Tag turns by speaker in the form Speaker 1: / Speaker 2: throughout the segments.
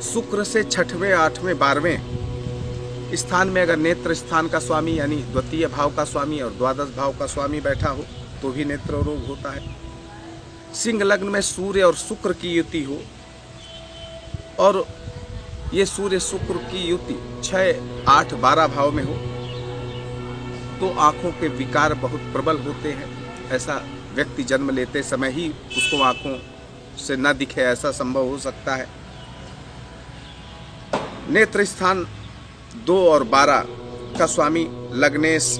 Speaker 1: शुक्र से छठवें, आठवें, 12वें स्थान में अगर नेत्र स्थान का स्वामी यानी द्वितीय भाव का स्वामी और द्वादश भाव का स्वामी बैठा हो तो भी नेत्र रोग होता है। सिंह लग्न में सूर्य और शुक्र की युति हो और ये सूर्य शुक्र की युति 6, 8, 12 भाव में हो तो आंखों के विकार बहुत प्रबल होते हैं। ऐसा व्यक्ति जन्म लेते समय ही उसको आंखों से न दिखे, ऐसा संभव हो सकता है। नेत्र स्थान 2 और 12 का स्वामी लग्नेश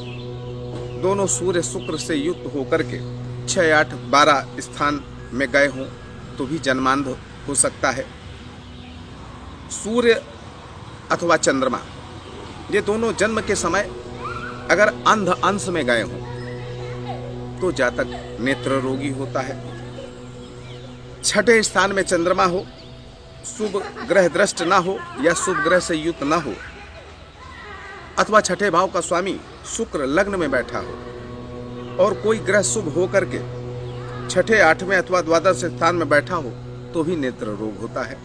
Speaker 1: दोनों सूर्य शुक्र से युक्त होकर के 6, 8, 12 स्थान में गए हों तो भी जन्मांध हो सकता है। सूर्य अथवा चंद्रमा ये दोनों जन्म के समय अगर अंध अंश में गए हों तो जातक नेत्र रोगी होता है। छठे स्थान में चंद्रमा हो, शुभ ग्रह दृष्ट ना हो या शुभ ग्रह से युक्त ना हो अथवा छठे भाव का स्वामी शुक्र लग्न में बैठा हो और कोई ग्रह शुभ हो करके छठे, आठवें अथवा द्वादश स्थान में बैठा हो तो भी नेत्र रोग होता है।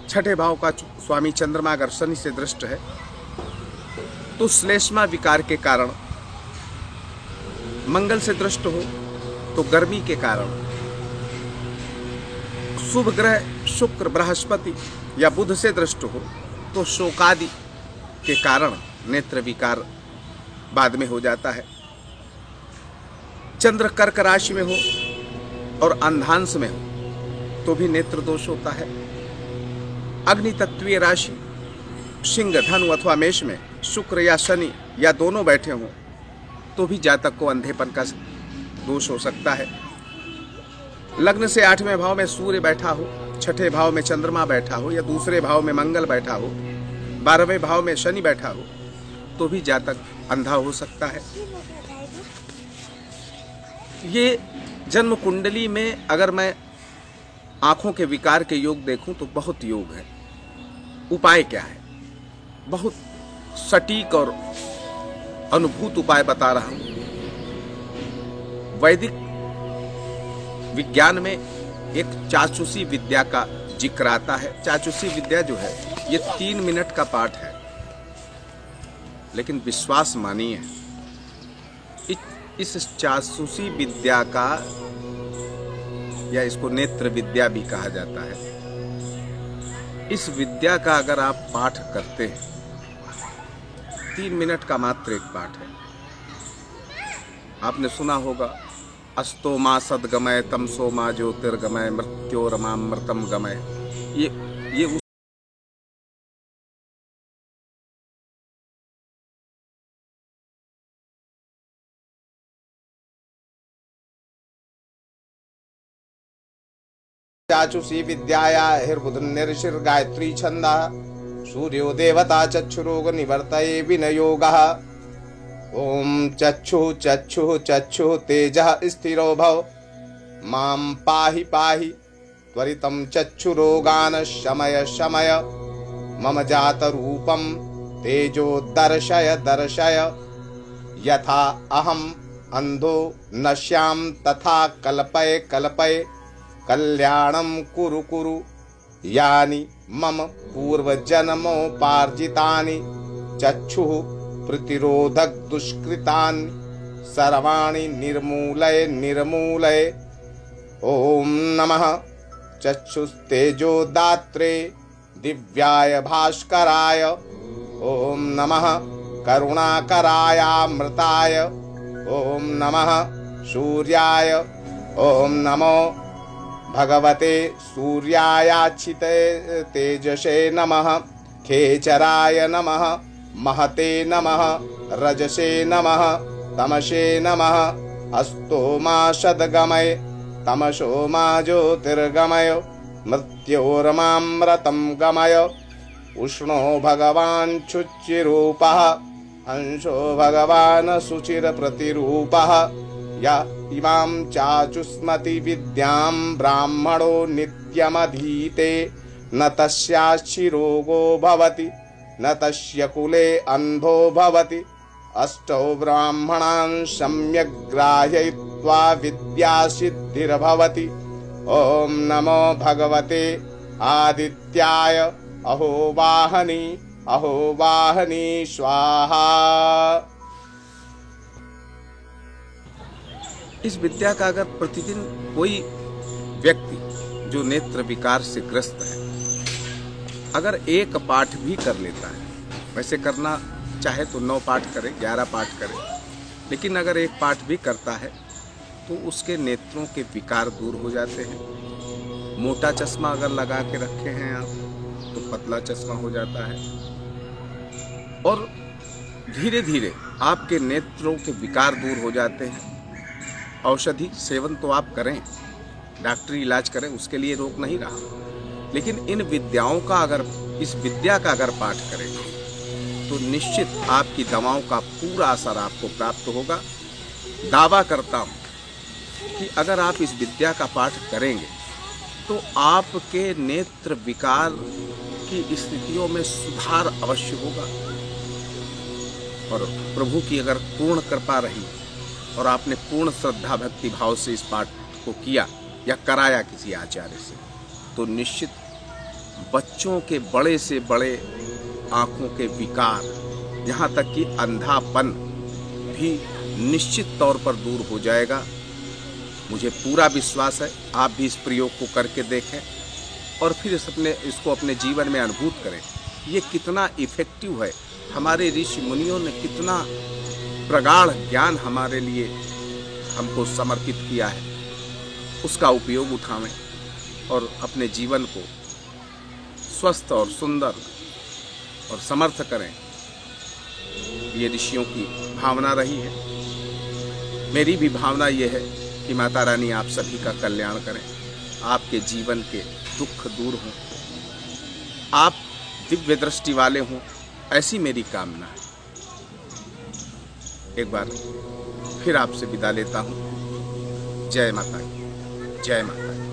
Speaker 1: छठे भाव का स्वामी चंद्रमा अगर शनि से दृष्ट है तो श्लेष्मा विकार के कारण, मंगल से दृष्ट हो तो गर्मी के कारण, शुभ ग्रह शुक्र, बृहस्पति या बुध से दृष्ट हो तो शोकादि के कारण नेत्र विकार बाद में हो जाता है। चंद्र कर्क राशि में हो और अंधांश में हो तो भी नेत्र दोष होता है। अग्नि तत्वीय राशि सिंह, धनु अथवा मेष में शुक्र या शनि या दोनों बैठे हों तो भी जातक को अंधेपन का दोष हो सकता है। लग्न से 8वें भाव में सूर्य बैठा हो, छठे भाव में चंद्रमा बैठा हो या दूसरे भाव में मंगल बैठा हो, 12वें भाव में शनि बैठा हो तो भी जातक अंधा हो सकता है। ये जन्म कुंडली में अगर मैं आंखों के विकार के योग देखूं तो बहुत योग है। उपाय क्या है? बहुत सटीक और अनुभूत उपाय बता रहा हूं। वैदिक विज्ञान में एक चाचुसी विद्या का जिक्र आता है। चाचुसी विद्या जो है ये 3 मिनट का पाठ है, लेकिन विश्वास मानिए इस चाचुसी विद्या का, या इसको नेत्र विद्या भी कहा जाता है, इस विद्या का अगर आप पाठ करते हैं, 3 मिनट का मात्र एक पाठ है। आपने सुना होगा अस्तो मा सद्गमय तमसो मा ज्योतिर्गमय मृत्योरमामृतम गमय। ये उस चाचुषी विद्याया हिर्बुधनिर्षिर गायत्री छंदः सूर्यो देवता चक्षुरोग निवर्तये विनयोगः। ओम चक्षुः चक्षुः चक्षुः तेजः स्थिरो भव मां पाहि पाहि त्वरितं चक्षुरोगान् शमय शमय मम जात रूपं तेजो दर्शय दर्शय यथा अहम अंधो नश्याम तथा कल्पय कल्पय कल्याणं कुरु कुरु यानि मम पूर्वजन्मोपार्जितानि चक्षुः प्रतिरोधक दुष्कृतानि सर्वाणि निर्मूलय निर्मूलय। ओम नमः चक्षुस्तेजोदात्रे दिव्याय भास्कराय। ओम नमः करुणाकरायामृताय। ओम नमः सूर्याय। ओम नमो भगवते सूर्यायाच्छिते तेजसे नमः। खेचराय नमः। महते नमः। रजसे नमः। तमसे नमः। अस्तो मा सद्गमय तमसो मा ज्योतिर्गमय मृत्योर्मामृतं गमय। उष्णो भगवान् शुचिरूपः हंसो भगवान् शुचिरप्रतिरूपः। या इमां चाचुस्मति विद्यां ब्राह्मणो नित्यमधीते न तस्यास्ति रोगो भवति न तस्य कुले अंधो भवति। अष्टौ ब्राह्मणान् सम्यक् ग्राहयित्वा विद्या सिद्धिर्भवति। ओम नमो भगवते आदित्याय अहो वाहनी स्वाहा। इस विद्या का अगर प्रतिदिन कोई व्यक्ति जो नेत्र विकार से ग्रस्त है अगर एक पाठ भी कर लेता है, वैसे करना चाहे तो 9 पाठ करे, 11 पाठ करे, लेकिन अगर एक पाठ भी करता है तो उसके नेत्रों के विकार दूर हो जाते हैं। मोटा चश्मा अगर लगा के रखे हैं आप तो पतला चश्मा हो जाता है और धीरे धीरे आपके नेत्रों के विकार दूर हो जाते हैं। औषधि सेवन तो आप करें, डॉक्टरी इलाज करें, उसके लिए रोक नहीं रहा, लेकिन इन विद्याओं का अगर इस विद्या का अगर पाठ करें तो निश्चित आपकी दवाओं का पूरा असर आपको प्राप्त होगा। दावा करता हूँ कि अगर आप इस विद्या का पाठ करेंगे तो आपके नेत्र विकार की स्थितियों में सुधार अवश्य होगा। और प्रभु की अगर पूर्ण कृपा रही और आपने पूर्ण श्रद्धा भक्ति भाव से इस पाठ को किया या कराया किसी आचार्य से, तो निश्चित बच्चों के बड़े से बड़े आंखों के विकार, यहाँ तक कि अंधापन भी निश्चित तौर पर दूर हो जाएगा। मुझे पूरा विश्वास है, आप भी इस प्रयोग को करके देखें और फिर इसको अपने जीवन में अनुभूत करें। ये कितना इफेक्टिव है, हमारे ऋषि मुनियों ने कितना प्रगाढ़ ज्ञान हमारे लिए हमको समर्पित किया है, उसका उपयोग उठावें और अपने जीवन को स्वस्थ और सुंदर और समर्थ करें। ये ऋषियों की भावना रही है। मेरी भी भावना ये है कि माता रानी आप सभी का कल्याण करें, आपके जीवन के दुख दूर हों, आप दिव्य दृष्टि वाले हों, ऐसी मेरी कामना है। एक बार फिर आपसे विदा लेता हूँ। जय माता की, जय माता की।